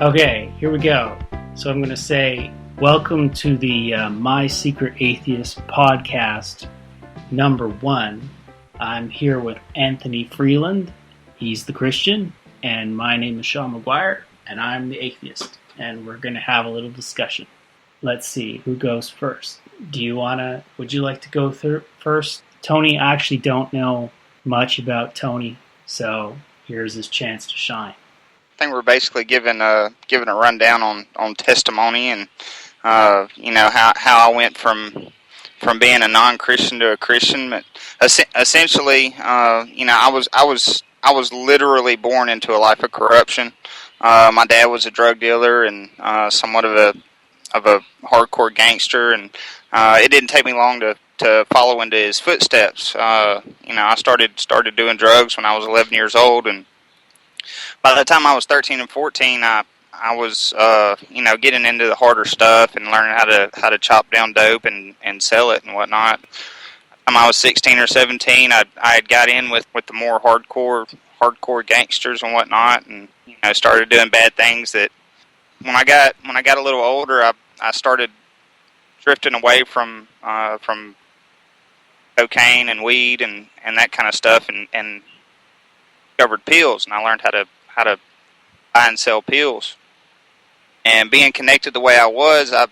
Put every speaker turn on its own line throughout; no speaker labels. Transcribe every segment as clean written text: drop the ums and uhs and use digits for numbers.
Okay, here we go. So I'm going to say, welcome to the My Secret Atheist podcast number 1. I'm here with Anthony Freeland. He's the Christian, and my name is Sean McGuire, and I'm the atheist. And we're going to have a little discussion. Let's see, who goes first? Would you like to go first? Tony, I actually don't know much about Tony, so here's his chance to shine.
I think we're basically given a rundown on testimony and how I went from being a non-Christian to a Christian. But essentially, I was literally born into a life of corruption. My dad was a drug dealer and somewhat of a hardcore gangster, and it didn't take me long to follow into his footsteps. I started doing drugs when I was 11 years old, and by the time I was 13 and 14, I was getting into the harder stuff and learning how to chop down dope and sell it and whatnot. By the time I was 16 or 17, I had got in with the more hardcore gangsters and whatnot, and started doing bad things. That when I got a little older, I started drifting away from cocaine and weed and that kind of stuff, and discovered pills, and I learned how to buy and sell pills. And being connected the way I was, I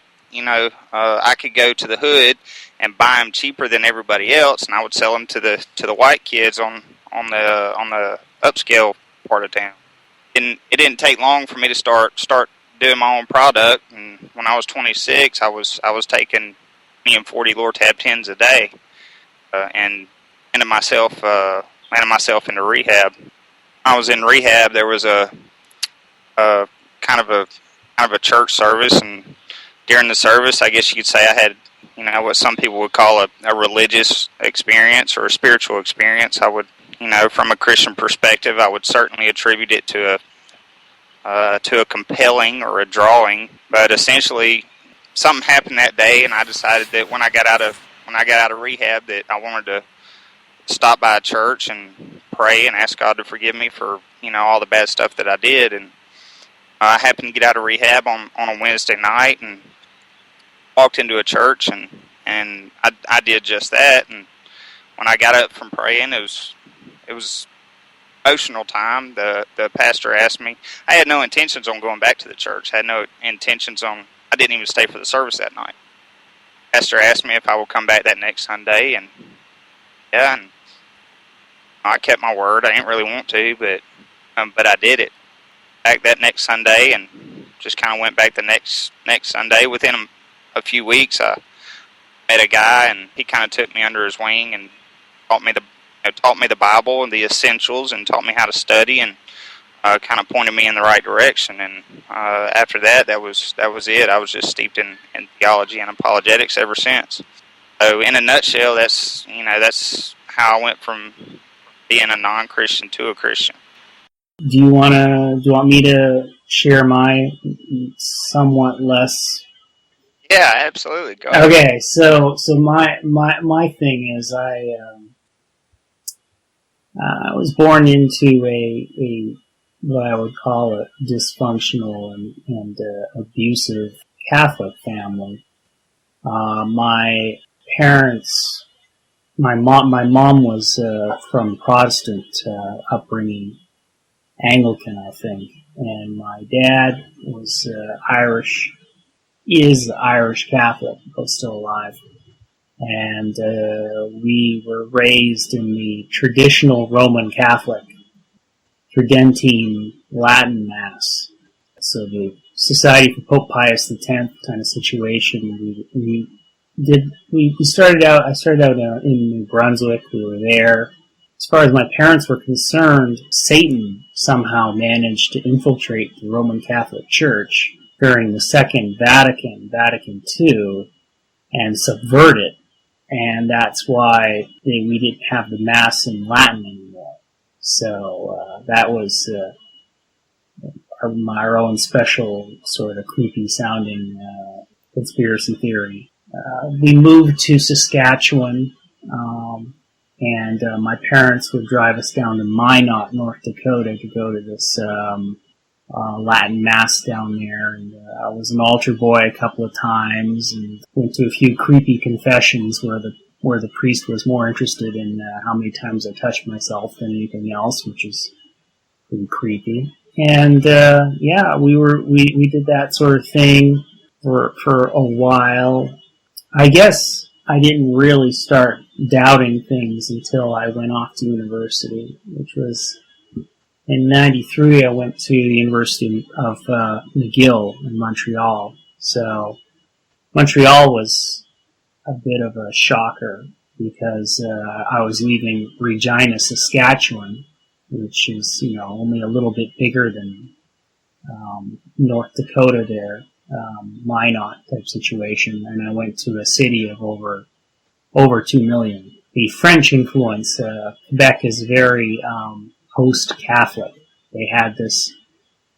could go to the hood and buy them cheaper than everybody else, and I would sell them to the white kids on the upscale part of town. And it didn't take long for me to start doing my own product. And when I was 26, I was taking 20 and 40 Lortab 10s a day, and ended myself into rehab. I was in rehab. There was a kind of a church service, and during the service, I guess you could say I had what some people would call a religious experience or a spiritual experience. I would, from a Christian perspective, I would certainly attribute it to a compelling or a drawing. But essentially, something happened that day, and I decided that when I got out of rehab, that I wanted to stop by a church and pray and ask God to forgive me for all the bad stuff that I did. And I happened to get out of rehab on a Wednesday night and walked into a church, and I did just that. And when I got up from praying, it was emotional time. The pastor asked me. I had no intentions on going back to the church. I had no intentions on. I didn't even stay for the service that night. The pastor asked me if I would come back that next Sunday, and yeah, and I kept my word. I didn't really want to, but I did it. Back that next Sunday, and just kind of went back the next Sunday. Within a few weeks, I met a guy, and he kind of took me under his wing and taught me the Bible and the essentials, and taught me how to study, and kind of pointed me in the right direction. And after that, that was it. I was just steeped in theology and apologetics ever since. So, in a nutshell, that's how I went from being a non-Christian to a Christian.
Do you want me to share my somewhat less?
Yeah, absolutely. Go ahead.
Okay, so my thing is I was born into a what I would call a dysfunctional and abusive Catholic family. My parents, my mom was from Protestant upbringing, Anglican, I think, and my dad was is Irish Catholic, but still alive. And we were raised in the traditional Roman Catholic Tridentine Latin Mass. So the Society for Pope Pius X kind of situation. I started out in New Brunswick. We were there. As far as my parents were concerned, Satan somehow managed to infiltrate the Roman Catholic Church during the Second Vatican II, and subvert it. And that's why we didn't have the Mass in Latin anymore. So that was our own special sort of creepy-sounding conspiracy theory. We moved to Saskatchewan, and my parents would drive us down to Minot, North Dakota, to go to this Latin Mass down there, and I was an altar boy a couple of times, and went to a few creepy confessions where the priest was more interested in how many times I touched myself than anything else, which is pretty creepy. And we did that sort of thing for a while. I guess I didn't really start doubting things until I went off to university, which was in '93. I went to the University of McGill in Montreal. So Montreal was a bit of a shocker because I was leaving Regina, Saskatchewan, which is, only a little bit bigger than North Dakota there, Minot type situation, and I went to a city of over 2 million. The French influence, Quebec is very post-Catholic. They had this,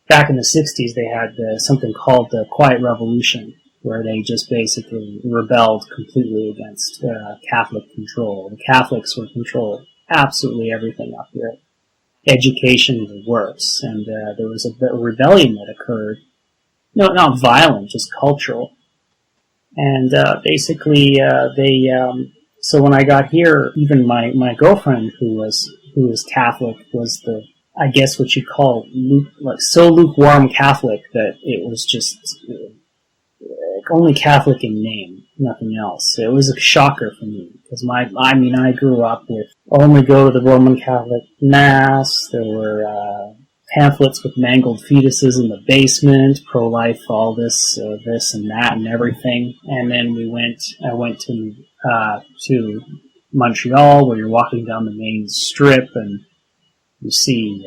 back in the 60s, they had something called the Quiet Revolution, where they just basically rebelled completely against Catholic control. The Catholics were controlling absolutely everything up here. Education, the works, and there was a rebellion that occurred. No, not violent, just cultural. And basically, so when I got here, even my girlfriend, who was Catholic, was I guess what you'd call so lukewarm Catholic that it was just only Catholic in name, nothing else. It was a shocker for me because I grew up with only go to the Roman Catholic Mass. There were pamphlets with mangled fetuses in the basement, pro-life, all this and that and everything. And then I went to Montreal, where you're walking down the main strip and you see,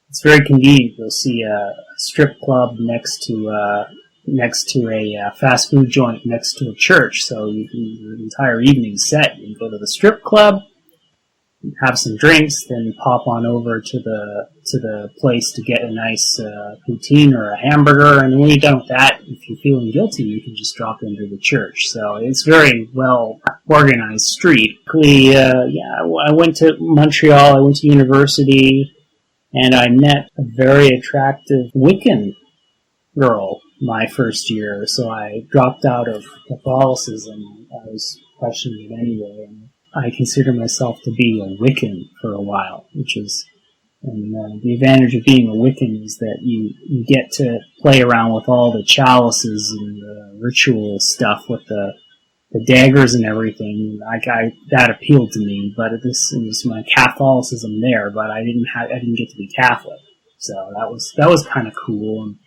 it's very convenient. You'll see a strip club next to a fast food joint next to a church. So your entire evening's set. You can go to the strip club, have some drinks, then pop on over to the place to get a nice poutine or a hamburger, and when you're done with that, if you're feeling guilty, you can just drop into the church. So it's very well organized street. I went to Montreal, I went to university, and I met a very attractive Wiccan girl my first year, so I dropped out of Catholicism. I was questioning it anyway, and I consider myself to be a Wiccan for a while, and the advantage of being a Wiccan is that you get to play around with all the chalices and the ritual stuff with the daggers and everything. That appealed to me, but it was my Catholicism there, but I didn't get to be Catholic, so that was kind of cool. And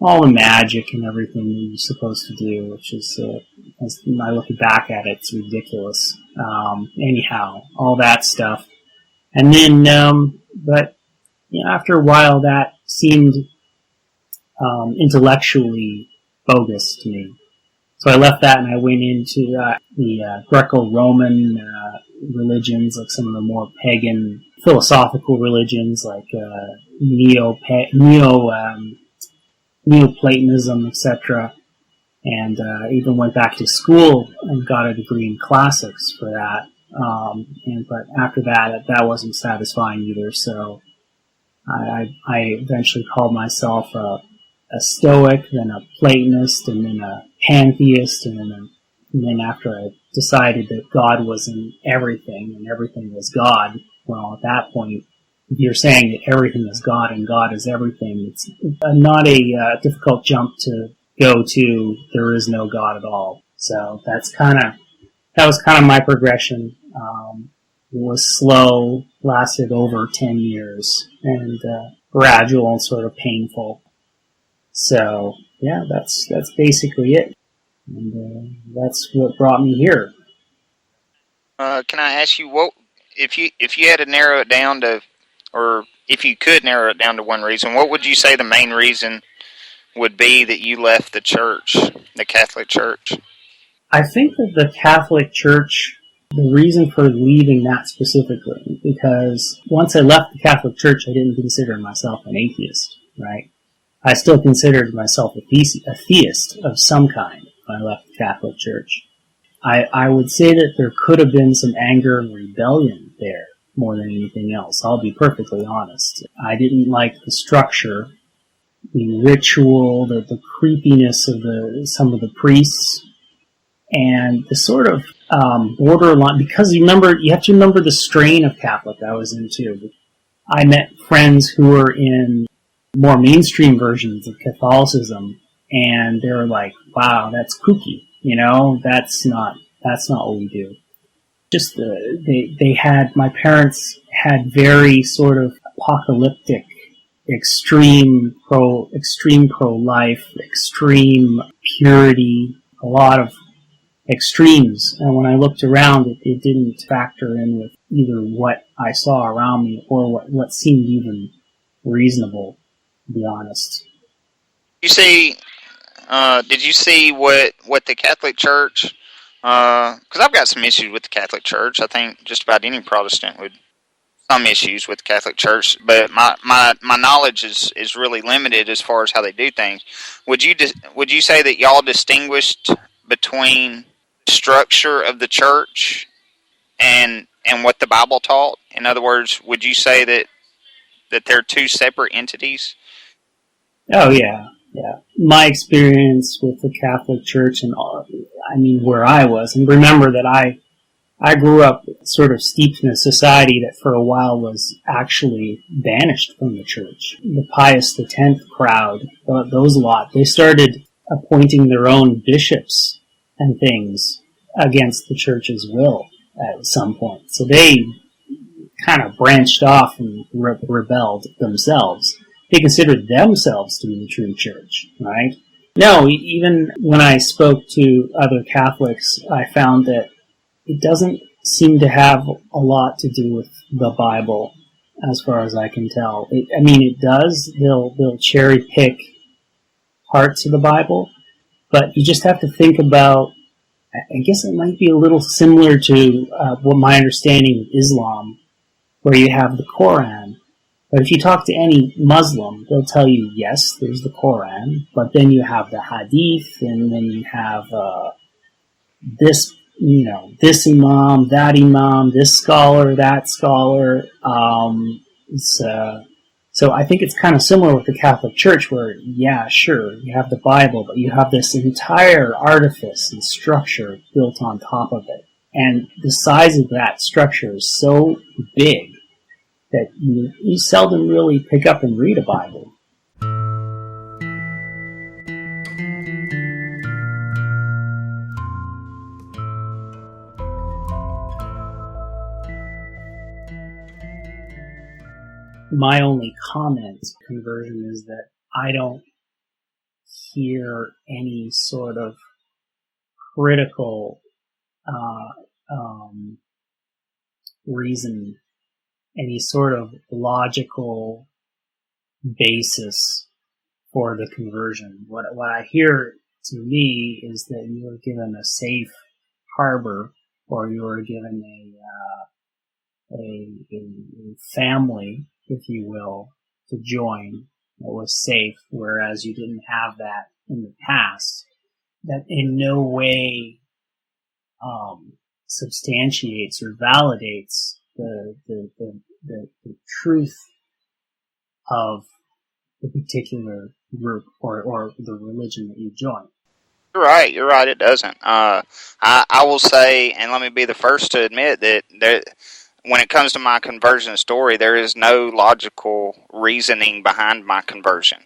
all the magic and everything that you're supposed to do, which is, as I look back at it, it's ridiculous. Anyhow, all that stuff. And then, but after a while, that seemed intellectually bogus to me. So I left that and I went into the Greco-Roman religions, like some of the more pagan philosophical religions, like Neoplatonism, etc., and even went back to school and got a degree in classics for that. But after that wasn't satisfying either. So I eventually called myself a Stoic, then a Platonist, and then a Pantheist, and then after I decided that God was in everything and everything was God, well, at that point, if you're saying that everything is God and God is everything, it's not a difficult jump to go to there is no God at all. So that was kind of my progression. It was slow, lasted over 10 years, and gradual and sort of painful. So yeah, that's basically it, and that's what brought me here.
Can I ask you what if you had to narrow it down to, or if you could narrow it down to one reason, what would you say the main reason would be that you left the church, the Catholic Church?
I think that the Catholic Church, the reason for leaving that specifically, because once I left the Catholic Church, I didn't consider myself an atheist, right? I still considered myself a theist of some kind when I left the Catholic Church. I would say that there could have been some anger and rebellion there more than anything else. I'll be perfectly honest. I didn't like the structure the ritual, the creepiness of some of the priests, and the sort of borderline, because you have to remember the strain of Catholic I was into. I met friends who were in more mainstream versions of Catholicism, and they were like, "Wow, that's kooky. That's not what we do." Just my parents had very sort of apocalyptic, extreme pro-life, extreme purity, a lot of extremes. And when I looked around, it didn't factor in with either what I saw around me or what seemed even reasonable, to be honest.
Did you see what the Catholic Church? Because I've got some issues with the Catholic Church. I think just about any Protestant would some issues with the Catholic Church, but my knowledge is really limited as far as how they do things. Would you say that y'all distinguished between the structure of the church and what the Bible taught? In other words, would you say that they're two separate entities?
Oh yeah. My experience with the Catholic Church and where I was, and remember that I grew up sort of steeped in a society that for a while was actually banished from the church. The Pius X crowd, those lot, they started appointing their own bishops and things against the church's will at some point. So they kind of branched off and rebelled themselves. They considered themselves to be the true church, right? No, even when I spoke to other Catholics, I found that it doesn't seem to have a lot to do with the Bible, as far as I can tell. It does. They'll cherry pick parts of the Bible, but you just have to think about. I guess it might be a little similar to what my understanding of Islam, where you have the Quran. But if you talk to any Muslim, they'll tell you, yes, there's the Quran, but then you have the Hadith, and then you have this imam, that imam, this scholar, that scholar. So I think it's kind of similar with the Catholic Church, where, yeah, sure, you have the Bible, but you have this entire artifice and structure built on top of it. And the size of that structure is so big that you seldom really pick up and read a Bible. My only comment conversion is that I don't hear any sort of critical reason, any sort of logical basis for the conversion. What I hear to me is that you are given a safe harbor, or you are given a family, if you will, to join that was safe, whereas you didn't have that in the past. That in no way substantiates or validates the truth of the particular group or the religion that you join.
You're right, it doesn't. I will say, and let me be the first to admit that when it comes to my conversion story, there is no logical reasoning behind my conversion.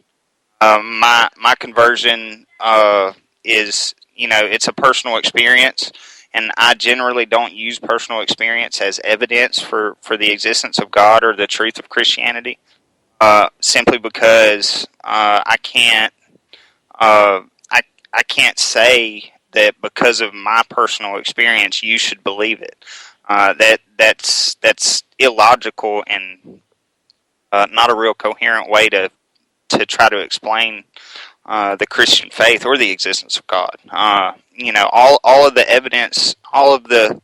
My conversion is, it's a personal experience, and I generally don't use personal experience as evidence for the existence of God or the truth of Christianity, simply because I can't I can't say that because of my personal experience you should believe it. That's illogical and not a real coherent way to try to explain the Christian faith or the existence of God. All of the evidence, all of the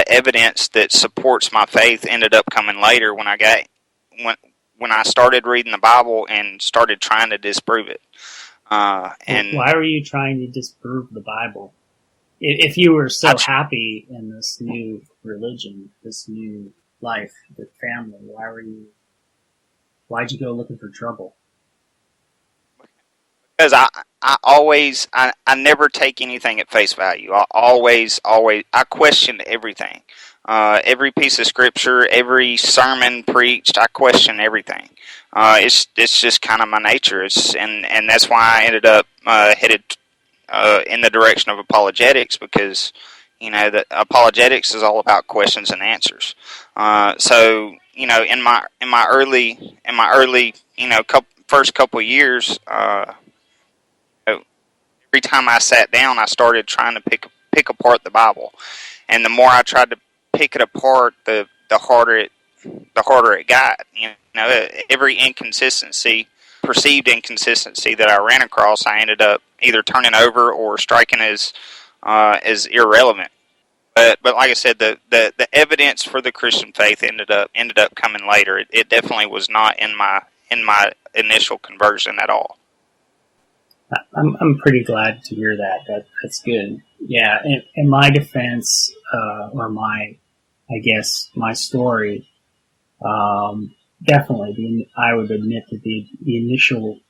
evidence that supports my faith ended up coming later when I started reading the Bible and started trying to disprove it. And
why were you trying to disprove the Bible? If you were so happy in this new religion, this new life, the family, why'd you go looking for trouble?
Because I never take anything at face value. I question everything. Every piece of scripture, every sermon preached, I question everything. It's just kind of my nature. And that's why I ended up headed in the direction of apologetics, because that apologetics is all about questions and answers. So in my early first couple of years. Every time I sat down, I started trying to pick apart the Bible, and the more I tried to pick it apart, the harder it got. Every perceived inconsistency that I ran across, I ended up either turning over or striking as irrelevant. But like I said, the evidence for the Christian faith ended up coming later. It definitely was not in my initial conversion at all.
I'm pretty glad to hear that. That's good. Yeah, in my defense, or I guess my story, definitely, I would admit that the initial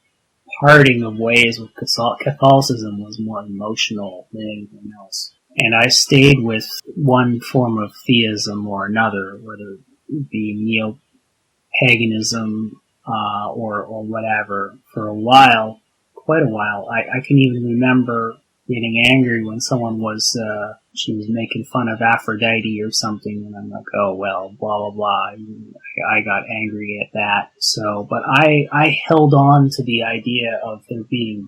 parting of ways with Catholicism was more emotional than anything else. And I stayed with one form of theism or another, whether it be neo-paganism, or whatever, for a while, quite a while. I can even remember getting angry when someone she was making fun of Aphrodite or something, and I'm like, oh, well, blah, blah, blah. I got angry at that. So, but I held on to the idea of there being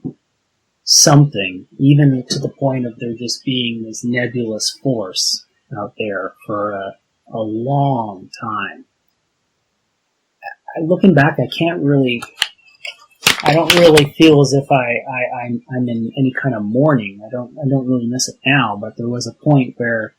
something, even to the point of there just being this nebulous force out there for a long time. Looking back, I don't really feel as if I'm in any kind of mourning. I don't really miss it now, but there was a point where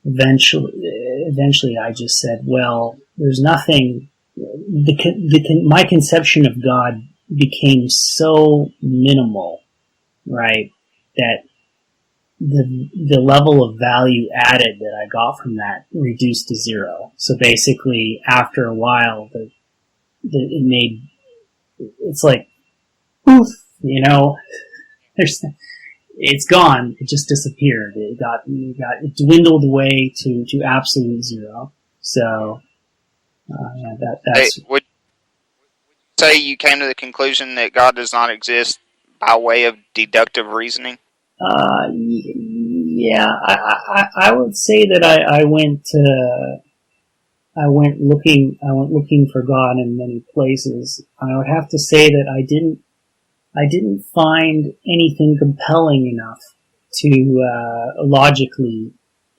eventually I just said, well, there's nothing. My conception of God became so minimal, right, that the level of value added that I got from that reduced to zero. So basically, after a while, it's like, poof, it's gone. It just disappeared. It dwindled away to absolute zero. So, that's.
Would you say you came to the conclusion that God does not exist by way of deductive reasoning?
Yeah, I would say that I went looking for God in many places. I would have to say that I didn't find anything compelling enough to logically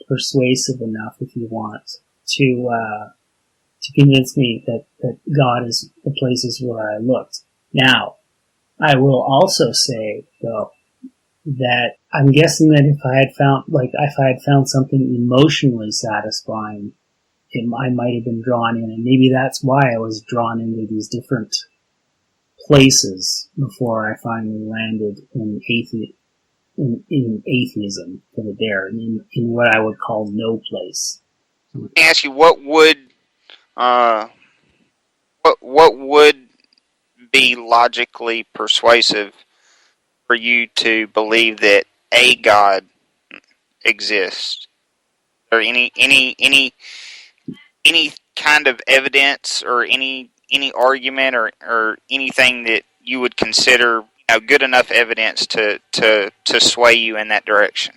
persuasive enough, if you want, to convince me that God is the places where I looked. Now, I will also say, though, that I'm guessing that if I had found something emotionally satisfying, I might have been drawn in, and maybe that's why I was drawn into these different places before I finally landed in atheism for the dare, in what I would call no place.
Let me ask you, what would be logically persuasive for you to believe that a God exists, or any kind of evidence, or any argument, or anything that you would consider good enough evidence to sway you in that direction?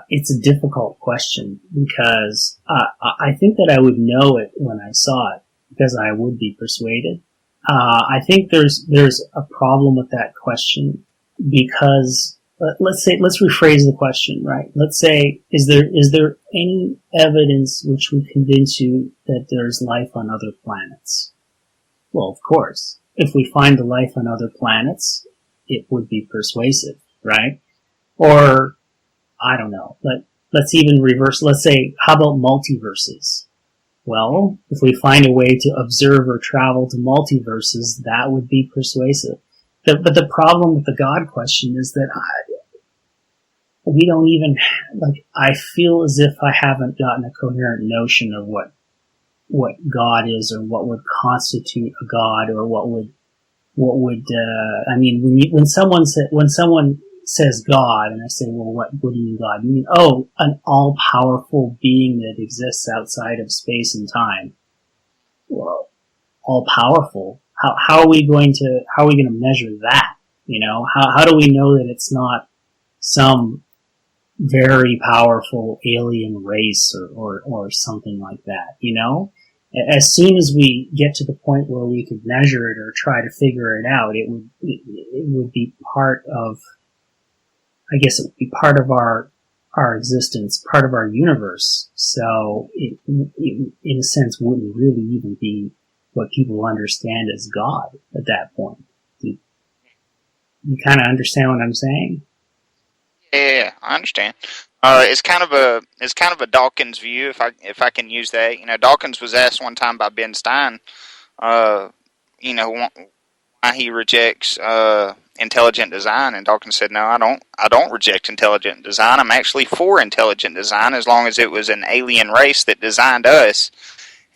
It's a difficult question, because I think that I would know it when I saw it, because I would be persuaded. I think there's a problem with that question, because let's rephrase the question, right? Let's say, is there any evidence which would convince you that there's life on other planets? Well, of course. If we find the life on other planets, it would be persuasive, right? Or, I don't know, let's even reverse, let's say, how about multiverses? Well, if we find a way to observe or travel to multiverses, that would be persuasive. But the problem with the God question is that we don't even, I feel as if I haven't gotten a coherent notion of what God is, or what would constitute a God, or what would what would when someone says God, and I say, well, what do you mean God? You mean, oh, an all-powerful being that exists outside of space and time. Well, all-powerful. How are we going to measure that? How do we know that it's not some very powerful alien race or something like that? As soon as we get to the point where we could measure it or try to figure it out, it would be part of, I guess it would be part of our existence, part of our universe. So it in a sense, wouldn't really even be what people understand as God at that point. You kind of understand what I'm saying?
Yeah, I understand. It's kind of a Dawkins view, if I can use that. Dawkins was asked one time by Ben Stein, why he rejects intelligent design, and Dawkins said, "No, I don't reject intelligent design. I'm actually for intelligent design as long as it was an alien race that designed us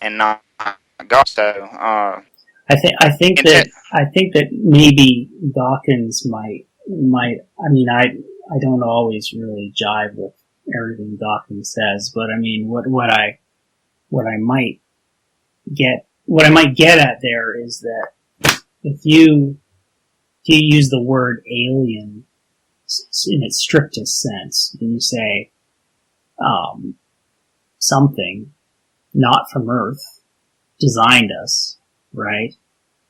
and not God." So,
I think that maybe Dawkins might. I mean, I don't always really jive with everything Dawkins says, but I mean, what I might get at there is that if you use the word alien in its strictest sense, and you say something not from Earth designed us, right?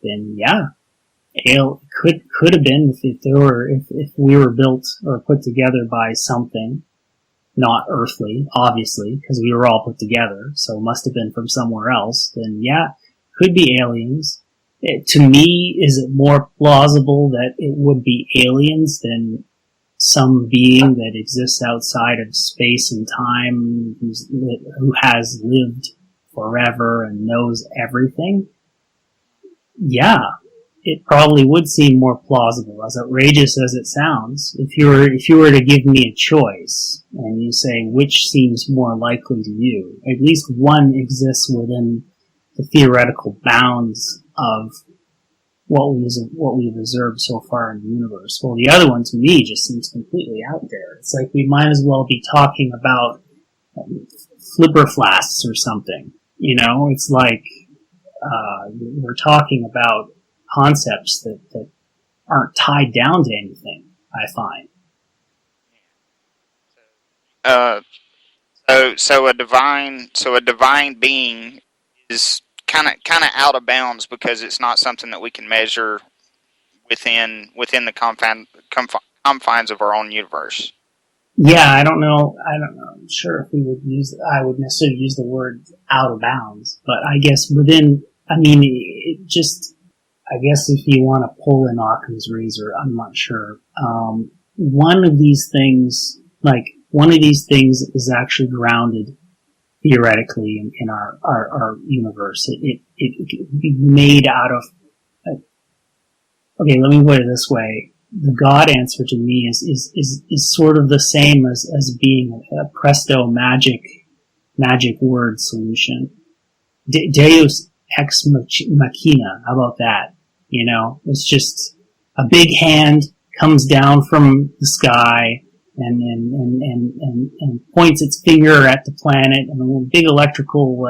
Then yeah, could have been if we were built or put together by something not earthly, obviously, because we were all put together, so it must have been from somewhere else. Then yeah, could be aliens. To me, is it more plausible that it would be aliens than some being that exists outside of space and time, who has lived forever and knows everything? Yeah, it probably would seem more plausible, as outrageous as it sounds. If you were to give me a choice, and you say which seems more likely to you, at least one exists within the theoretical bounds of what we've observed so far in the universe. Well, the other one to me just seems completely out there. It's like we might as well be talking about flipper flasks or something. It's like we're talking about concepts that aren't tied down to anything, I find.
So a divine being is kind of out of bounds because it's not something that we can measure within the confines of our own universe.
Yeah, I don't know. I'm sure if I would necessarily use the word out of bounds, but I guess within. I mean, I guess if you want to pull an Occam's razor, I'm not sure. One of these things is actually grounded theoretically in our universe. It can be made out of. Okay, let me put it this way: the God answer to me is sort of the same as being a presto magic word solution. Deus ex machina. How about that? It's just a big hand comes down from the sky and points its finger at the planet, and a big electrical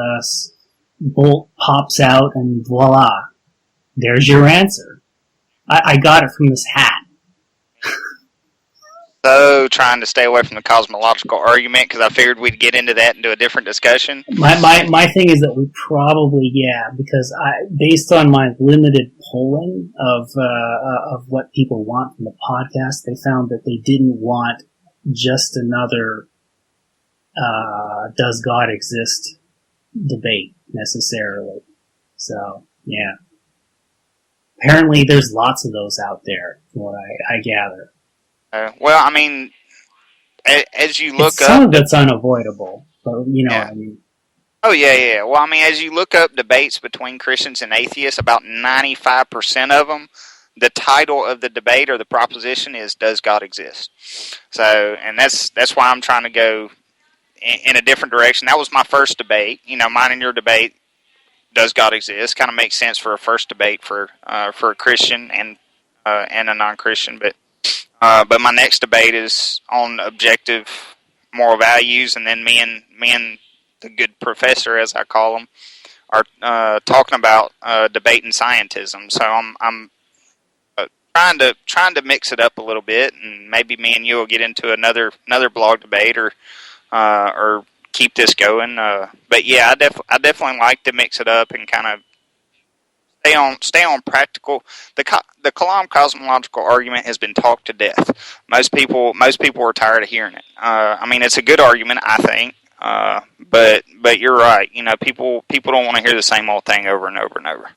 bolt pops out, and voila, there's your answer. I got it from this hat.
So trying to stay away from the cosmological argument because I figured we'd get into that and do a different discussion.
My thing is that we probably, because based on my limited polling of what people want from the podcast, they found that they didn't want just another does God exist debate necessarily. So yeah, apparently there's lots of those out there, from what I gather.
Well, I mean, as you look
some of it's unavoidable, but
yeah.
what I mean.
Oh, yeah. Well, I mean, as you look up debates between Christians and atheists, about 95% of them, the title of the debate or the proposition is, does God exist? So, and that's why I'm trying to go in a different direction. That was my first debate. Mine and your debate does God exist? Kind of makes sense for a first debate for a Christian and a non-Christian. But my next debate is on objective moral values, and then me and the good professor, as I call him, are talking about debating scientism. So I'm trying to mix it up a little bit, and maybe me and you will get into another blog debate or keep this going. But yeah, I definitely like to mix it up and kind of stay on practical. The Kalam cosmological argument has been talked to death. Most people are tired of hearing it. I mean, it's a good argument, I think. But you're right. You know, people don't want to hear the same old thing over and over and over.